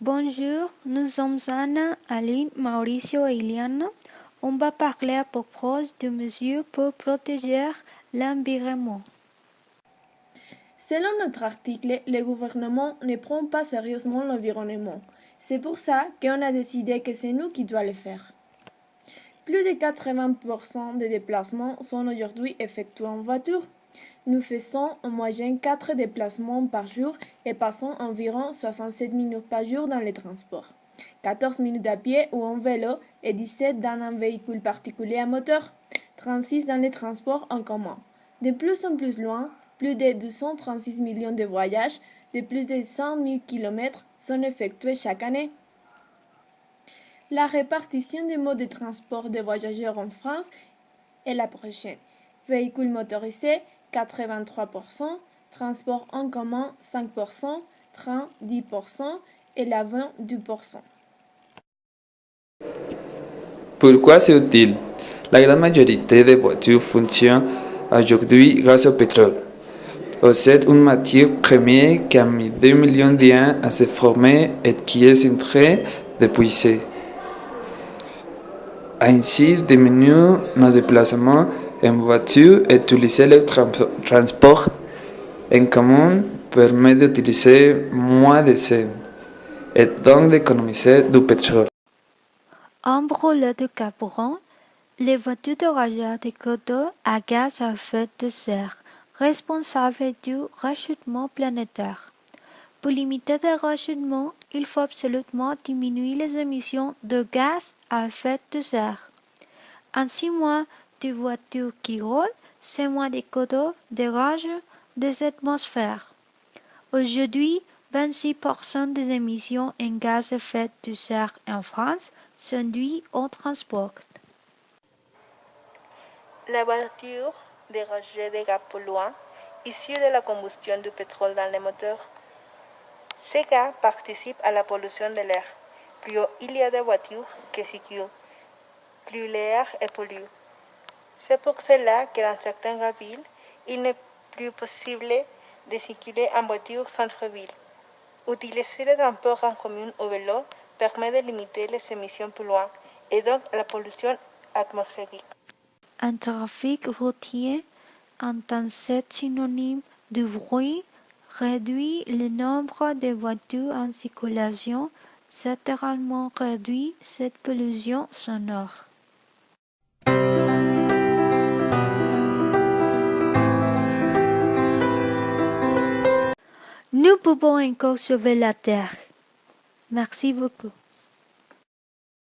Bonjour, nous sommes Anna, Aline, Mauricio et Iliana. On va parler à propos de mesures pour protéger l'environnement. Selon notre article, le gouvernement ne prend pas sérieusement l'environnement. C'est pour ça qu'on a décidé que c'est nous qui devons le faire. Plus de 80% des déplacements sont aujourd'hui effectués en voiture. Nous faisons en moyenne 4 déplacements par jour et passons environ 67 minutes par jour dans les transports. 14 minutes à pied ou en vélo et 17 dans un véhicule particulier à moteur. 36 dans les transports en commun. De plus en plus loin, plus de 236 millions de voyages de plus de 100 000 km sont effectués chaque année. La répartition des modes de transport des voyageurs en France est la prochaine. Véhicules motorisés 83%, transport en commun 5%, train 10% et l'avion 2%. Pourquoi c'est utile? La grande majorité des voitures fonctionnent aujourd'hui grâce au pétrole. C'est une matière première qui a mis 2 millions d'années à se former et qui est en train d'épuiser. Ainsi, diminuer nos déplacements en voiture et utiliser le transport en commun permet d'utiliser moins d'essence et donc d'économiser du pétrole. En brûlant de carburant, les voitures de rayage des coteaux à gaz à effet de serre, responsables du réchauffement planétaire. Pour limiter le réchauffement, il faut absolument diminuer les émissions de gaz à effet de serre. Ainsi, moins de voitures qui roulent, c'est moins de coteaux de rage des atmosphères. Aujourd'hui, 26% des émissions en gaz à effet de serre en France sont dues au transport. La voiture dégage des gaz polluants issus de la combustion du pétrole dans les moteurs. Ces gaz participent à la pollution de l'air. Plus il y a de voitures qui circulent, plus l'air est pollué. C'est pour cela que dans certaines grandes villes, il n'est plus possible de circuler en voiture centre-ville. Utiliser le transport en commun ou vélo permet de limiter les émissions polluantes et donc la pollution atmosphérique. Un trafic routier intense synonyme de bruit réduit le nombre de voitures en circulation, généralement réduit cette pollution sonore. Nous pouvons encore sauver la Terre. Merci beaucoup.